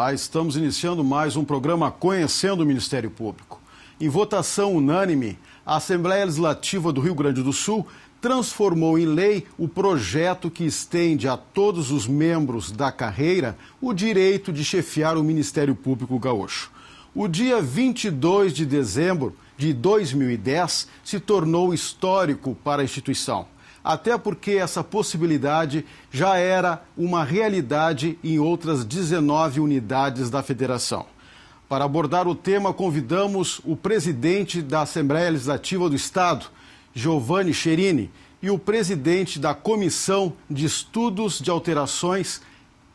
Olá, estamos iniciando mais um programa Conhecendo o Ministério Público. Em votação unânime, a Assembleia Legislativa do Rio Grande do Sul transformou em lei o projeto que estende a todos os membros da carreira o direito de chefiar o Ministério Público Gaúcho. O dia 22 de dezembro de 2010 se tornou histórico para a instituição, até porque essa possibilidade já era uma realidade em outras 19 unidades da federação. Para abordar o tema, convidamos o presidente da Assembleia Legislativa do Estado, Giovanni Cherini, e o presidente da Comissão de Estudos de Alterações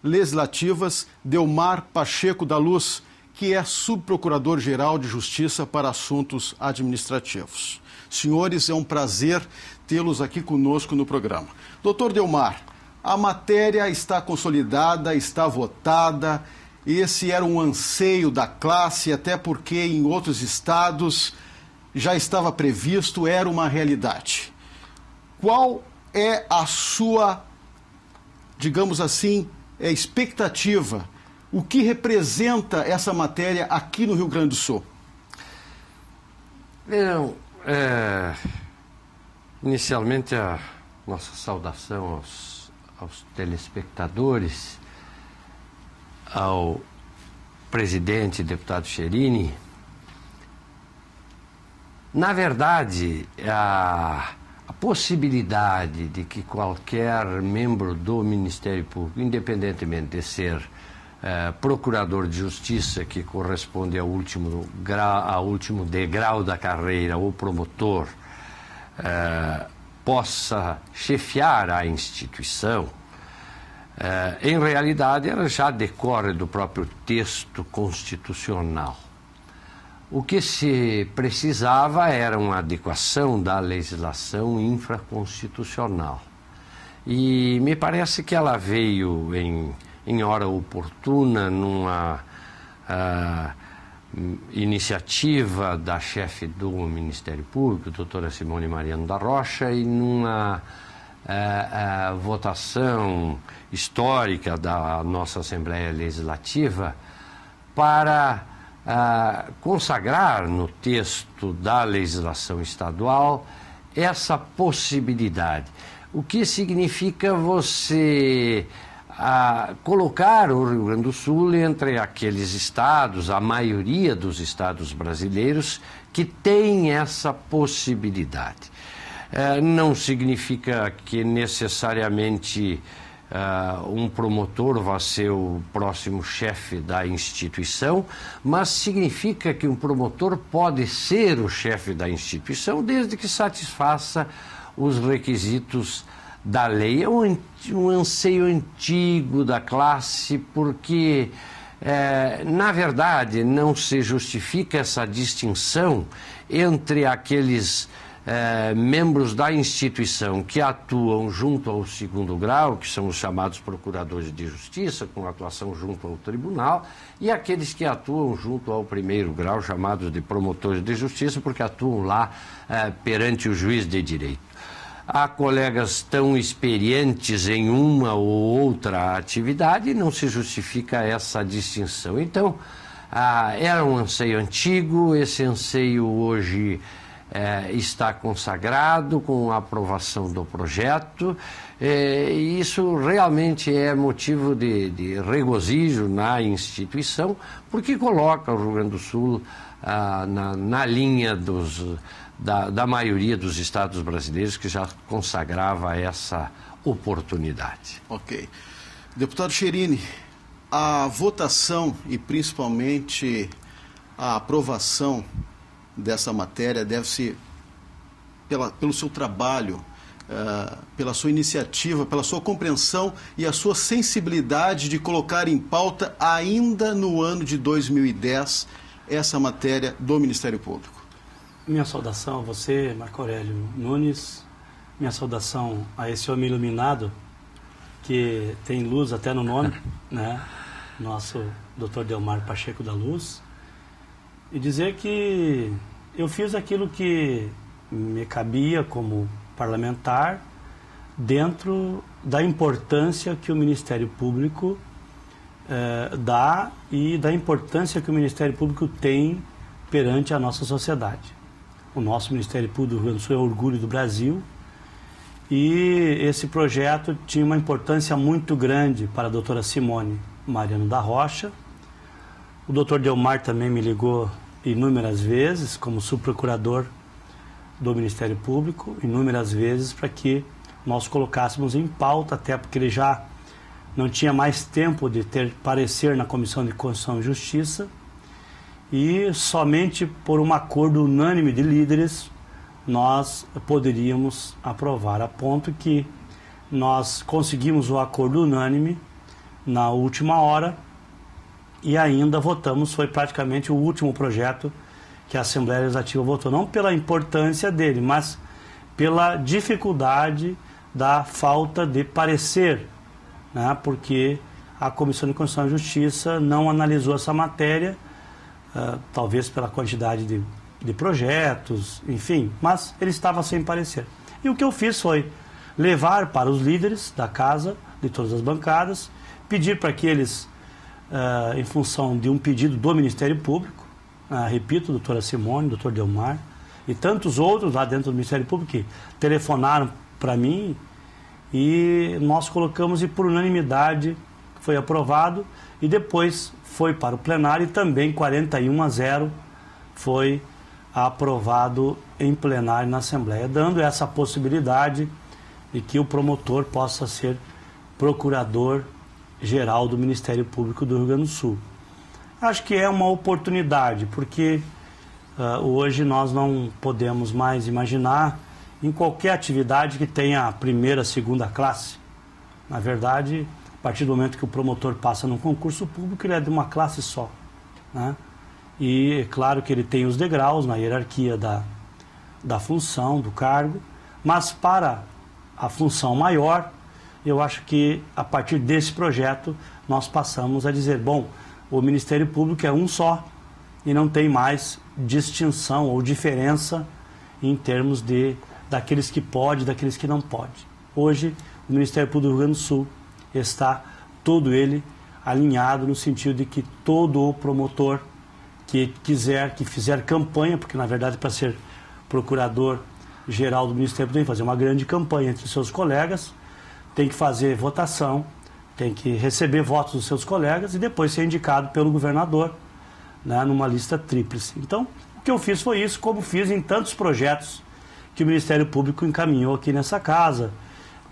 Legislativas, Delmar Pacheco da Luz, que é subprocurador-geral de Justiça para Assuntos Administrativos. Senhores, é um prazer tê-los aqui conosco no programa. Doutor Delmar, a matéria está consolidada, está votada. Esse era um anseio da classe, até porque em outros estados já estava previsto, era uma realidade. Qual é a sua, digamos assim, expectativa? O que representa essa matéria aqui no Rio Grande do Sul? Inicialmente a nossa saudação aos telespectadores, ao presidente, deputado Cherini. Na verdade, a possibilidade de que qualquer membro do Ministério Público, independentemente de ser procurador de justiça, que corresponde ao último degrau da carreira, ou promotor, possa chefiar a instituição, em realidade ela já decorre do próprio texto constitucional. O que se precisava era uma adequação da legislação infraconstitucional. E me parece que ela veio em hora oportuna, numa iniciativa da chefe do Ministério Público, doutora Simone Mariano da Rocha, e numa votação histórica da nossa Assembleia Legislativa para consagrar no texto da legislação estadual essa possibilidade. O que significa você colocar o Rio Grande do Sul entre aqueles estados, a maioria dos estados brasileiros, que tem essa possibilidade. Não significa que necessariamente um promotor vai ser o próximo chefe da instituição, mas significa que um promotor pode ser o chefe da instituição desde que satisfaça os requisitos da lei. É um anseio antigo da classe, porque, na verdade, não se justifica essa distinção entre aqueles membros da instituição que atuam junto ao segundo grau, que são os chamados procuradores de justiça, com atuação junto ao tribunal, e aqueles que atuam junto ao primeiro grau, chamados de promotores de justiça, porque atuam lá perante o juiz de direito. Há colegas tão experientes em uma ou outra atividade e não se justifica essa distinção. Então, era um anseio antigo, esse anseio hoje está consagrado com a aprovação do projeto, e isso realmente é motivo de regozijo na instituição, porque coloca o Rio Grande do Sul na linha da maioria dos estados brasileiros, que já consagrava essa oportunidade. Ok. Deputado Cherini, a votação e principalmente a aprovação dessa matéria deve-se pelo seu trabalho, pela sua iniciativa, pela sua compreensão e a sua sensibilidade de colocar em pauta ainda no ano de 2010 essa matéria do Ministério Público. Minha saudação a você, Marco Aurélio Nunes, minha saudação a esse homem iluminado, que tem luz até no nome, né? Nosso Dr. Delmar Pacheco da Luz, e dizer que eu fiz aquilo que me cabia como parlamentar dentro da importância que o Ministério Público dá e da importância que o Ministério Público tem perante a nossa sociedade. O nosso Ministério Público do Rio Grande do Sul é o orgulho do Brasil e esse projeto tinha uma importância muito grande para a doutora Simone Mariano da Rocha. O doutor Delmar também me ligou inúmeras vezes como subprocurador do Ministério Público, inúmeras vezes para que nós colocássemos em pauta, até porque ele já não tinha mais tempo de ter parecer na Comissão de Constituição e Justiça, e somente por um acordo unânime de líderes nós poderíamos aprovar, a ponto que nós conseguimos o acordo unânime na última hora e ainda votamos, foi praticamente o último projeto que a Assembleia Legislativa votou, não pela importância dele, mas pela dificuldade da falta de parecer, né? Porque a Comissão de Constituição e Justiça não analisou essa matéria, talvez pela quantidade de projetos, enfim, mas ele estava sem parecer. E o que eu fiz foi levar para os líderes da casa, de todas as bancadas, pedir para que eles, em função de um pedido do Ministério Público, repito, doutora Simone, doutor Delmar e tantos outros lá dentro do Ministério Público que telefonaram para mim, e nós colocamos e por unanimidade foi aprovado e depois foi para o plenário e também 41-0 foi aprovado em plenário na Assembleia, dando essa possibilidade de que o promotor possa ser procurador-geral do Ministério Público do Rio Grande do Sul. Acho que é uma oportunidade, porque hoje nós não podemos mais imaginar em qualquer atividade que tenha a primeira, segunda classe. Na verdade, a partir do momento que o promotor passa num concurso público, ele é de uma classe só, né? E é claro que ele tem os degraus na hierarquia da função, do cargo, mas para a função maior, eu acho que a partir desse projeto nós passamos a dizer, bom, o Ministério Público é um só e não tem mais distinção ou diferença em termos daqueles que pode e daqueles que não pode. Hoje, o Ministério Público do Rio Grande do Sul está todo ele alinhado no sentido de que todo o promotor que fizer campanha, porque na verdade para ser procurador-geral do Ministério tem que fazer uma grande campanha entre os seus colegas, tem que fazer votação, tem que receber votos dos seus colegas e depois ser indicado pelo governador, né, numa lista tríplice. Então, o que eu fiz foi isso, como fiz em tantos projetos que o Ministério Público encaminhou aqui nessa casa,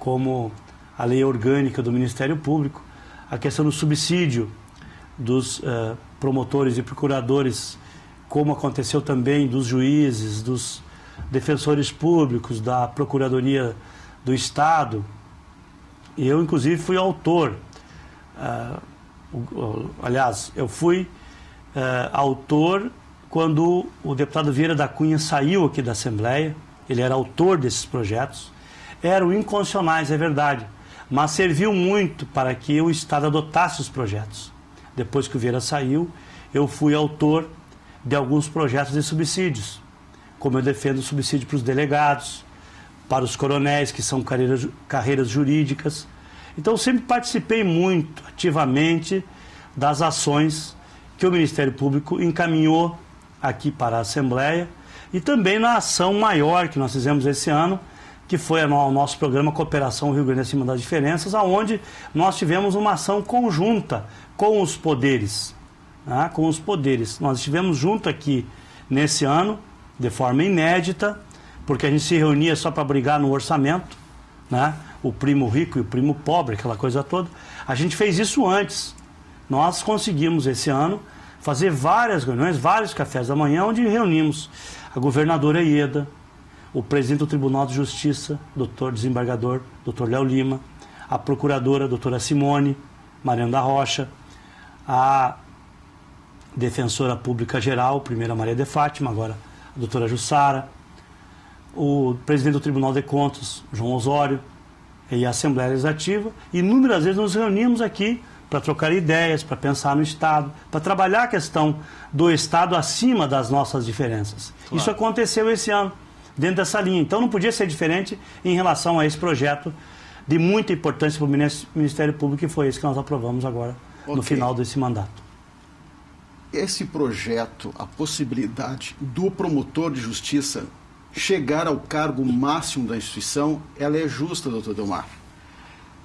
como a lei orgânica do Ministério Público, a questão do subsídio dos promotores e procuradores, como aconteceu também dos juízes, dos defensores públicos, da Procuradoria do Estado. Eu, inclusive, fui autor, aliás, eu fui autor quando o deputado Vieira da Cunha saiu aqui da Assembleia, ele era autor desses projetos, eram inconstitucionais, é verdade, mas serviu muito para que o Estado adotasse os projetos. Depois que o Vieira saiu, eu fui autor de alguns projetos de subsídios, como eu defendo o subsídio para os delegados, para os coronéis, que são carreiras jurídicas. Então, eu sempre participei muito ativamente das ações que o Ministério Público encaminhou aqui para a Assembleia e também na ação maior que nós fizemos esse ano, que foi o nosso programa Cooperação Rio Grande Acima das Diferenças, onde nós tivemos uma ação conjunta com os poderes. Né? Com os poderes. Nós estivemos juntos aqui nesse ano, de forma inédita, porque a gente se reunia só para brigar no orçamento, né? O primo rico e o primo pobre, aquela coisa toda. A gente fez isso antes. Nós conseguimos esse ano fazer várias reuniões, vários cafés da manhã, onde reunimos a governadora Ieda, o presidente do Tribunal de Justiça, doutor desembargador, doutor Léo Lima, a procuradora, doutora Simone Mariano da Rocha, a defensora pública geral, primeira Maria de Fátima, agora a doutora Jussara, o presidente do Tribunal de Contas, João Osório, e a Assembleia Legislativa. Inúmeras vezes nos reunimos aqui para trocar ideias, para pensar no Estado, para trabalhar a questão do Estado acima das nossas diferenças. Claro. Isso aconteceu esse ano, dentro dessa linha. Então não podia ser diferente em relação a esse projeto de muita importância para o Ministério Público, que foi esse que nós aprovamos agora no final desse mandato. Esse projeto, a possibilidade do promotor de justiça chegar ao cargo máximo da instituição, ela é justa, doutor Delmar.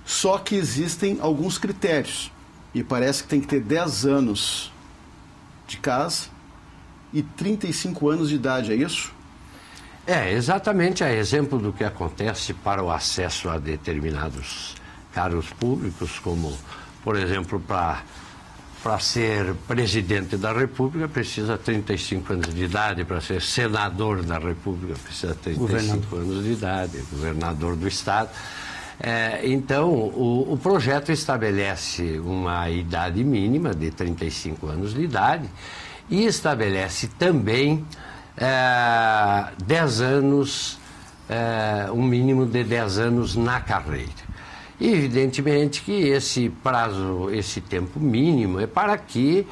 Só que existem alguns critérios. E parece que tem que ter 10 anos de casa e 35 anos de idade, é isso? Exatamente a exemplo do que acontece para o acesso a determinados cargos públicos, como, por exemplo, para ser presidente da República precisa 35 anos de idade, para ser senador da República precisa 35 anos de idade, governador do Estado. Então, o projeto estabelece uma idade mínima de 35 anos de idade e estabelece também 10 anos, um mínimo de 10 anos na carreira. E, evidentemente, que esse prazo, esse tempo mínimo é para que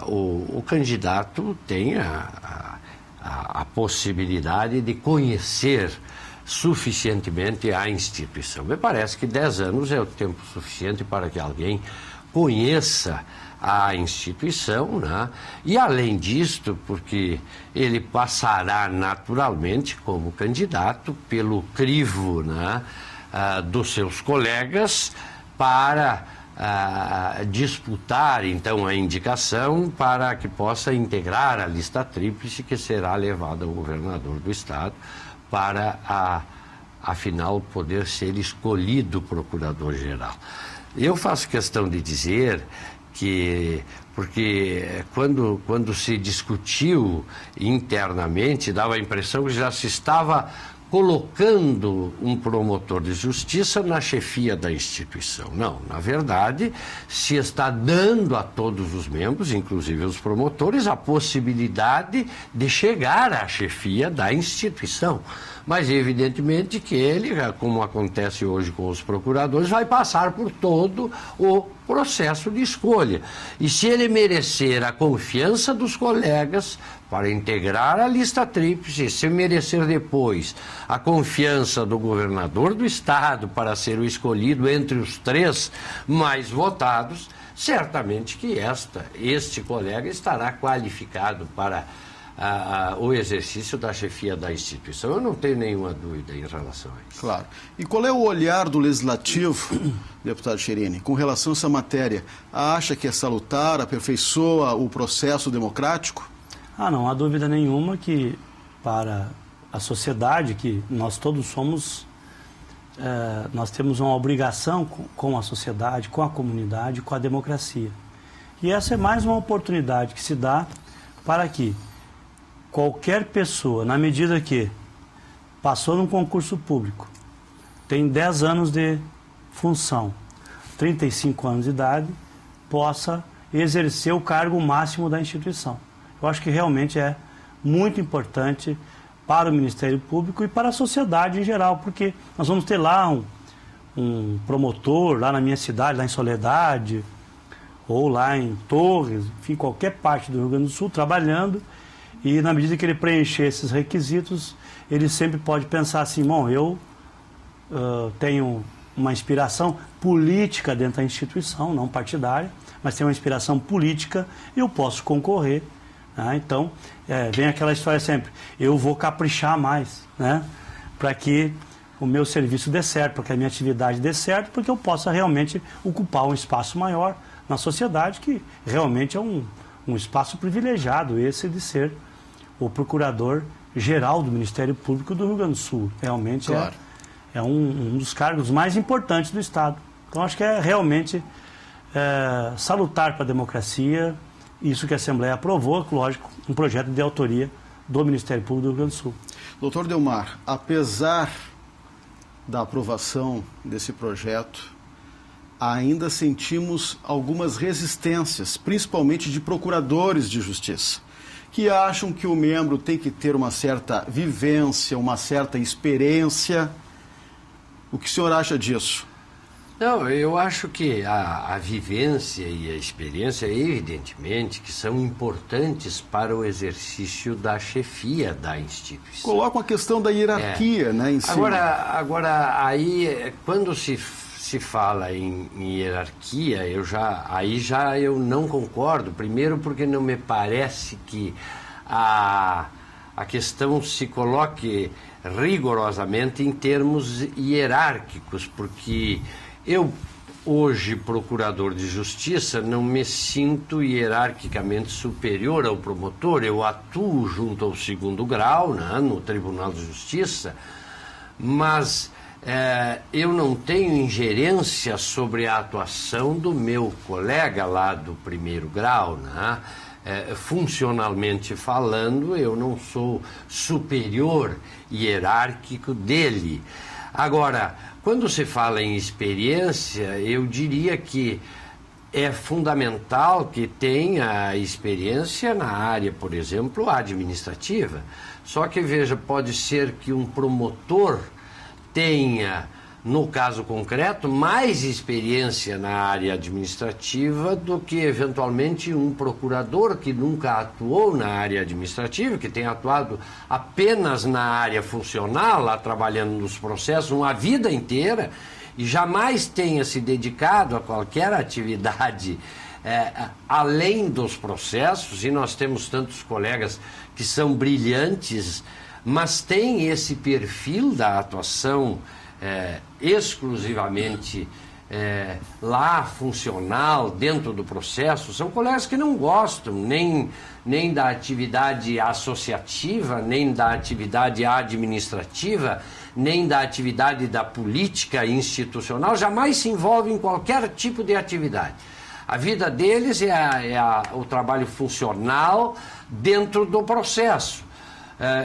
o candidato tenha a possibilidade de conhecer suficientemente a instituição. Me parece que 10 anos é o tempo suficiente para que alguém conheça a instituição, né? E além disto, porque ele passará naturalmente como candidato pelo crivo, né, dos seus colegas para disputar então a indicação para que possa integrar a lista tríplice que será levada ao governador do estado para afinal poder ser escolhido procurador-geral. Eu faço questão de dizer que, porque quando se discutiu internamente, dava a impressão que já se estava colocando um promotor de justiça na chefia da instituição. Não, na verdade, se está dando a todos os membros, inclusive os promotores, a possibilidade de chegar à chefia da instituição. Mas, evidentemente, que ele, como acontece hoje com os procuradores, vai passar por todo o processo de escolha. E se ele merecer a confiança dos colegas para integrar a lista tríplice, se merecer depois a confiança do governador do estado para ser o escolhido entre os 3 mais votados, certamente que este colega estará qualificado para o exercício da chefia da instituição. Eu não tenho nenhuma dúvida em relação a isso. Claro. E qual é o olhar do Legislativo, deputado Cherini, com relação a essa matéria? Acha que é salutar, aperfeiçoa o processo democrático? Não há dúvida nenhuma que para a sociedade, que nós todos somos, nós temos uma obrigação com a sociedade, com a comunidade, com a democracia. E essa é mais uma oportunidade que se dá para que qualquer pessoa, na medida que passou num concurso público, tem 10 anos de função, 35 anos de idade, possa exercer o cargo máximo da instituição. Eu acho que realmente é muito importante para o Ministério Público e para a sociedade em geral, porque nós vamos ter lá um promotor, lá na minha cidade, lá em Soledade, ou lá em Torres, enfim, qualquer parte do Rio Grande do Sul, trabalhando. E na medida que ele preencher esses requisitos, ele sempre pode pensar assim, bom, eu tenho uma inspiração política dentro da instituição, não partidária, mas tenho uma inspiração política e eu posso concorrer. Né? Então, vem aquela história sempre, eu vou caprichar mais, né? Para que o meu serviço dê certo, para que a minha atividade dê certo, porque eu possa realmente ocupar um espaço maior na sociedade, que realmente é um espaço privilegiado esse de ser o procurador-geral do Ministério Público do Rio Grande do Sul. Realmente claro. é um dos cargos mais importantes do Estado. Então, acho que é realmente salutar para a democracia, isso que a Assembleia aprovou, lógico, um projeto de autoria do Ministério Público do Rio Grande do Sul. Doutor Delmar, apesar da aprovação desse projeto, ainda sentimos algumas resistências, principalmente de procuradores de justiça, que acham que o membro tem que ter uma certa vivência, uma certa experiência. O que o senhor acha disso? Não, eu acho que a vivência e a experiência, evidentemente, que são importantes para o exercício da chefia da instituição. Colocam a questão da hierarquia, né, em cima. Agora, aí, quando se se fala em hierarquia, eu não concordo. Primeiro porque não me parece que a questão se coloque rigorosamente em termos hierárquicos, porque eu, hoje, procurador de justiça, não me sinto hierarquicamente superior ao promotor. Eu atuo junto ao segundo grau, né, no Tribunal de Justiça, mas eu não tenho ingerência sobre a atuação do meu colega lá do primeiro grau, né? Funcionalmente falando, eu não sou superior hierárquico dele. Agora, quando se fala em experiência, eu diria que é fundamental que tenha experiência na área, por exemplo, administrativa. Só que, veja, pode ser que um promotor tenha, no caso concreto, mais experiência na área administrativa do que, eventualmente, um procurador que nunca atuou na área administrativa, que tem atuado apenas na área funcional, lá trabalhando nos processos uma vida inteira, e jamais tenha se dedicado a qualquer atividade além dos processos. E nós temos tantos colegas que são brilhantes, mas têm esse perfil da atuação exclusivamente lá funcional, dentro do processo. São colegas que não gostam nem da atividade associativa, nem da atividade administrativa, nem da atividade da política institucional, jamais se envolvem em qualquer tipo de atividade. A vida deles o trabalho funcional dentro do processo.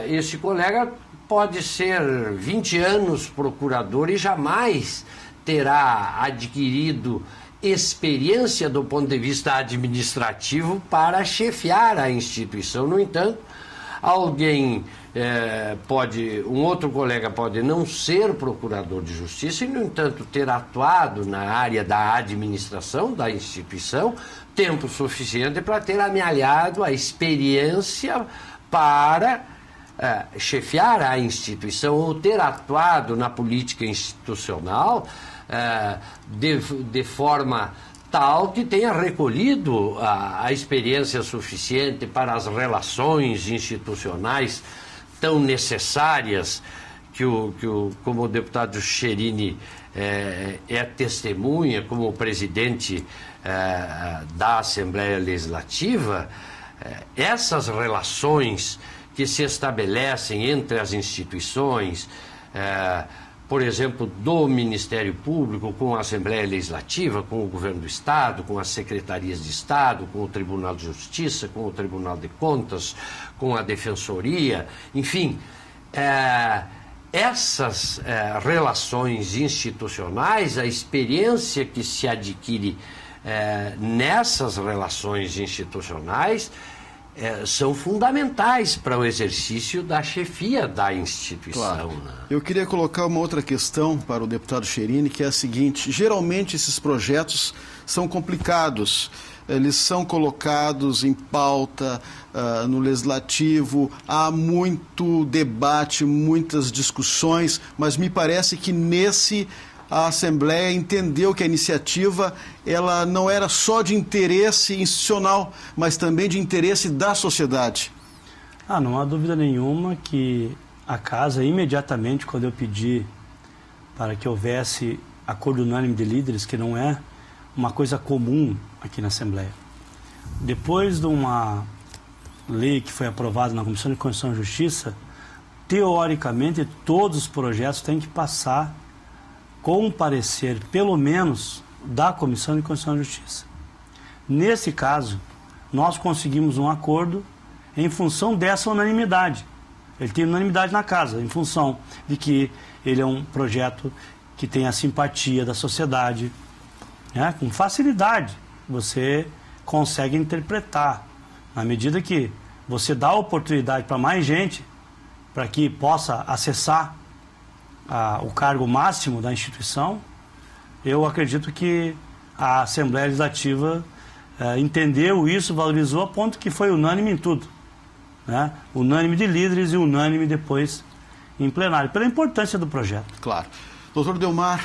Esse colega pode ser 20 anos procurador e jamais terá adquirido experiência do ponto de vista administrativo para chefiar a instituição. No entanto, um outro colega pode não ser procurador de justiça e, no entanto, ter atuado na área da administração da instituição tempo suficiente para ter amealhado a experiência para chefiar a instituição ou ter atuado na política institucional de forma tal que tenha recolhido a experiência suficiente para as relações institucionais tão necessárias como o deputado Cherini é testemunha, como o presidente da Assembleia Legislativa. Essas relações que se estabelecem entre as instituições, por exemplo, do Ministério Público com a Assembleia Legislativa, com o Governo do Estado, com as Secretarias de Estado, com o Tribunal de Justiça, com o Tribunal de Contas, com a Defensoria, enfim, essas relações institucionais, a experiência que se adquire nessas relações institucionais são fundamentais para o exercício da chefia da instituição. Claro. Eu queria colocar uma outra questão para o deputado Cherini, que é a seguinte: geralmente esses projetos são complicados, eles são colocados em pauta no Legislativo, há muito debate, muitas discussões, mas me parece que a Assembleia entendeu que a iniciativa ela não era só de interesse institucional, mas também de interesse da sociedade. Não há dúvida nenhuma que a Casa, imediatamente, quando eu pedi para que houvesse acordo unânime de líderes, que não é uma coisa comum aqui na Assembleia, depois de uma lei que foi aprovada na Comissão de Constituição e Justiça, teoricamente todos os projetos têm que passar com um parecer, pelo menos, da Comissão de Constituição e Justiça. Nesse caso, nós conseguimos um acordo em função dessa unanimidade. Ele tem unanimidade na Casa, em função de que ele é um projeto que tem a simpatia da sociedade, né? Com facilidade você consegue interpretar, na medida que você dá oportunidade para mais gente, para que possa acessar o cargo máximo da instituição. Eu acredito que a Assembleia Legislativa entendeu isso, valorizou, a ponto que foi unânime em tudo, né? Unânime de líderes e unânime depois em plenário, pela importância do projeto. Claro. Doutor Delmar,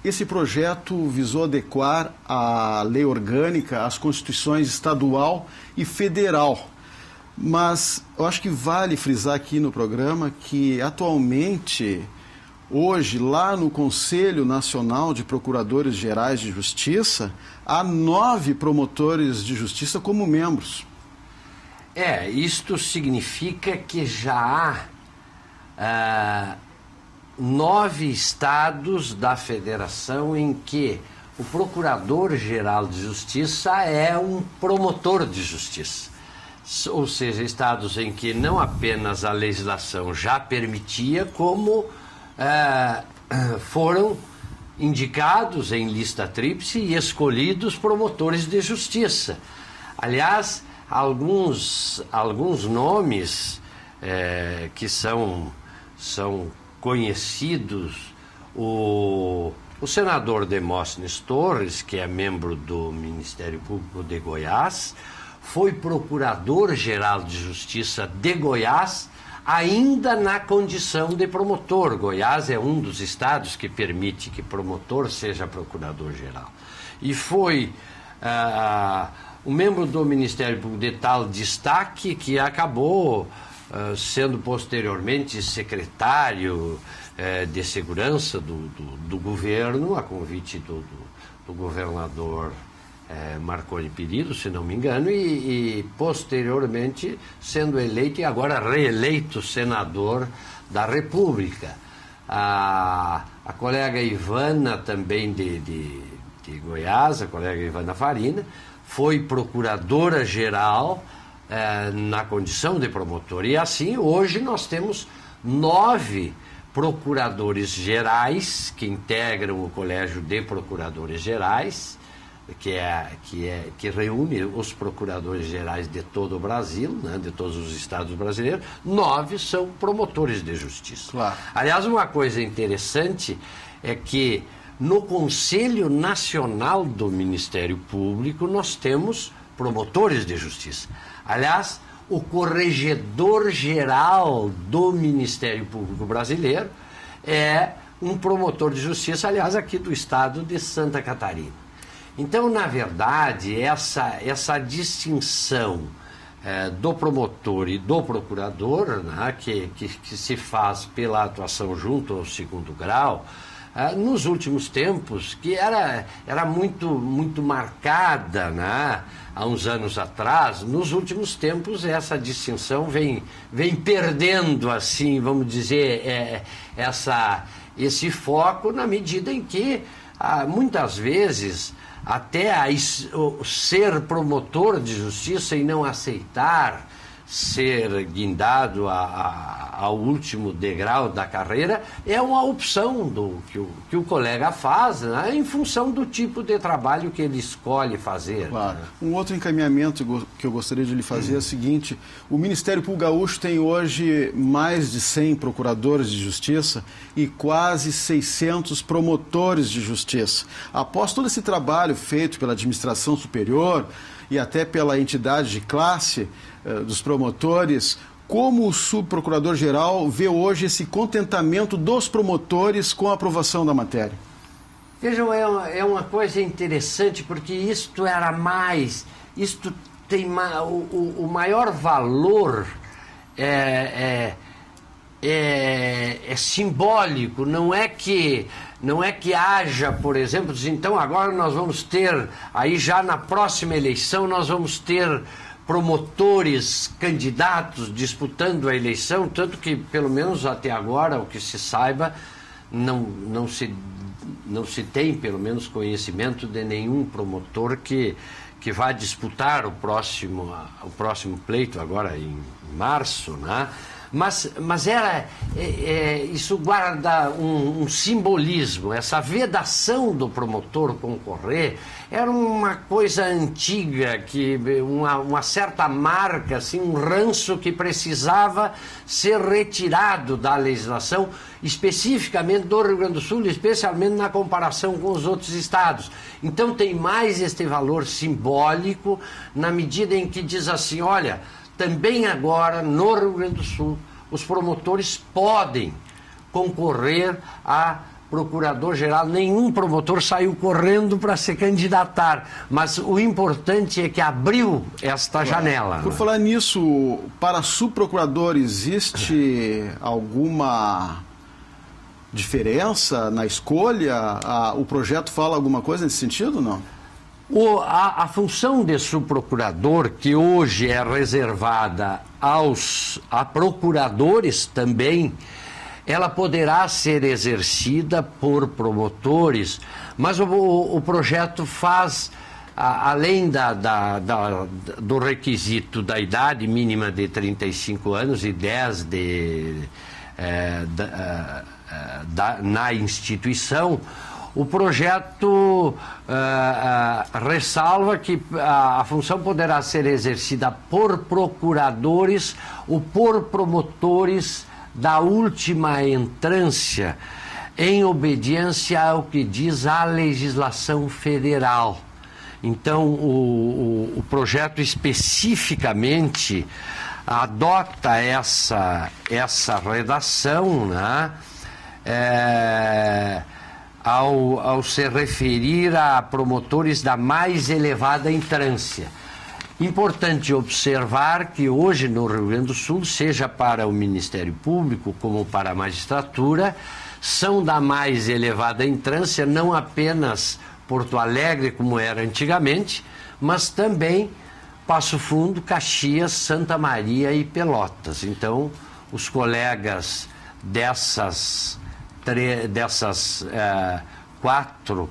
esse projeto visou adequar a lei orgânica às constituições estadual e federal. Mas eu acho que vale frisar aqui no programa que atualmente, hoje, lá no Conselho Nacional de Procuradores Gerais de Justiça, há 9 promotores de justiça como membros. Isto significa que já há 9 estados da federação em que o Procurador-Geral de Justiça é um promotor de justiça. Ou seja, estados em que não apenas a legislação já permitia, como foram indicados em lista tríplice e escolhidos promotores de justiça. Aliás, alguns nomes que são conhecidos, o senador Demóstenes Torres, que é membro do Ministério Público de Goiás, foi procurador-geral de justiça de Goiás, ainda na condição de promotor. Goiás é um dos estados que permite que promotor seja procurador-geral. E foi um membro do Ministério Público de tal destaque que acabou sendo posteriormente secretário de segurança do governo, a convite do governador Marconi Perillo, se não me engano, e posteriormente sendo eleito e agora reeleito senador da República. A colega Ivana, também de Goiás, a colega Ivana Farina, foi procuradora-geral na condição de promotor. E assim, hoje nós temos 9 procuradores gerais que integram o Colégio de Procuradores Gerais, que reúne os procuradores gerais de todo o Brasil, né, de todos os estados brasileiros. 9 são promotores de justiça. Claro. Aliás, uma coisa interessante é que no Conselho Nacional do Ministério Público nós temos promotores de justiça. Aliás, o corregedor-geral do Ministério Público brasileiro é um promotor de justiça, aliás, aqui do estado de Santa Catarina. Então, na verdade, essa distinção do promotor e do procurador, né, que se faz pela atuação junto ao segundo grau, nos últimos tempos, que era muito marcada, né, há uns anos atrás, nos últimos tempos essa distinção vem perdendo, assim, vamos dizer, esse foco, na medida em que, muitas vezes, até ser promotor de justiça e não aceitar ser guindado ao último degrau da carreira é uma opção que o colega faz, né, em função do tipo de trabalho que ele escolhe fazer. Claro. Um outro encaminhamento que eu gostaria de lhe fazer é o seguinte: o Ministério Público Gaúcho tem hoje mais de 100 procuradores de justiça e quase 600 promotores de justiça. Após todo esse trabalho feito pela administração superior e até pela entidade de classe dos promotores, como o subprocurador-geral vê hoje esse contentamento dos promotores com a aprovação da matéria? Vejam, é uma coisa interessante, porque isto tem o maior valor é simbólico, não é que haja, por exemplo, então agora nós vamos ter, aí já na próxima eleição nós vamos ter promotores candidatos disputando a eleição, tanto que, pelo menos até agora, o que se saiba, não se tem, pelo menos, conhecimento de nenhum promotor que vai disputar o próximo pleito, agora em março, né? Mas isso guarda um simbolismo. Essa vedação do promotor concorrer era uma coisa antiga, uma certa marca, assim, um ranço que precisava ser retirado da legislação, especificamente do Rio Grande do Sul, especialmente na comparação com os outros estados. Então tem mais este valor simbólico, na medida em que diz assim, olha, também agora, no Rio Grande do Sul, os promotores podem concorrer a procurador-geral, nenhum promotor saiu correndo para se candidatar, mas o importante é que abriu esta janela. Por falar nisso, para subprocurador, existe alguma diferença na escolha? O projeto fala alguma coisa nesse sentido, não? A função de subprocurador, que hoje é reservada a procuradores também, ela poderá ser exercida por promotores, mas o projeto faz, além do requisito da idade mínima de 35 anos e 10 na instituição, o projeto ressalva que a função poderá ser exercida por procuradores ou por promotores da última entrância, em obediência ao que diz a legislação federal. Então, o projeto especificamente adota essa redação, né? Ao se referir a promotores da mais elevada entrância. Importante observar que hoje no Rio Grande do Sul, seja para o Ministério Público como para a magistratura, são da mais elevada entrância não apenas Porto Alegre, como era antigamente, mas também Passo Fundo, Caxias, Santa Maria e Pelotas. Então, os colegas dessas 4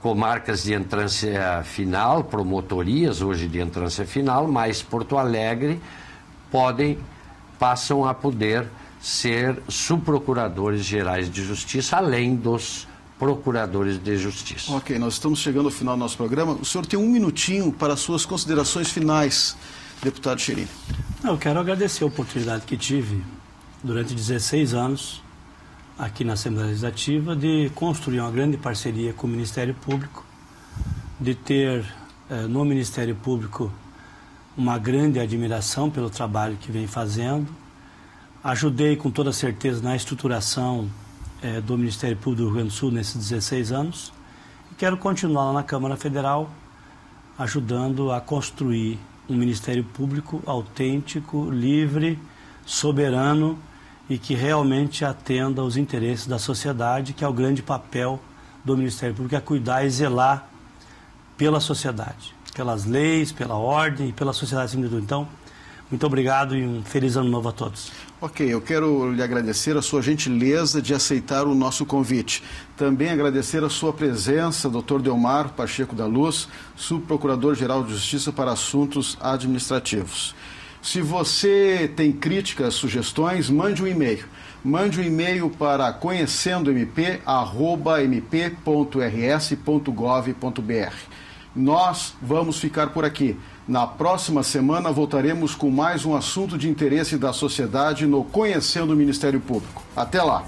comarcas de entrância final, promotorias hoje de entrância final, mais Porto Alegre, passam a poder ser subprocuradores gerais de justiça, além dos procuradores de justiça. Ok, nós estamos chegando ao final do nosso programa. O senhor tem um minutinho para suas considerações finais, deputado Cherini. Eu quero agradecer a oportunidade que tive durante 16 anos aqui na Assembleia Legislativa de construir uma grande parceria com o Ministério Público, de ter no Ministério Público uma grande admiração pelo trabalho que vem fazendo. Ajudei com toda certeza na estruturação do Ministério Público do Rio Grande do Sul nesses 16 anos e quero continuar lá na Câmara Federal ajudando a construir um Ministério Público autêntico, livre, soberano e que realmente atenda aos interesses da sociedade, que é o grande papel do Ministério Público, é cuidar e zelar pela sociedade, pelas leis, pela ordem e pela sociedade acima de tudo. Então, muito obrigado e um feliz ano novo a todos. Ok, eu quero lhe agradecer a sua gentileza de aceitar o nosso convite. Também agradecer a sua presença, Dr. Delmar Pacheco da Luz, subprocurador-geral de Justiça para Assuntos Administrativos. Se você tem críticas, sugestões, mande um e-mail. Mande um e-mail para conhecendomp@mp.rs.gov.br. Nós vamos ficar por aqui. Na próxima semana voltaremos com mais um assunto de interesse da sociedade no Conhecendo o Ministério Público. Até lá!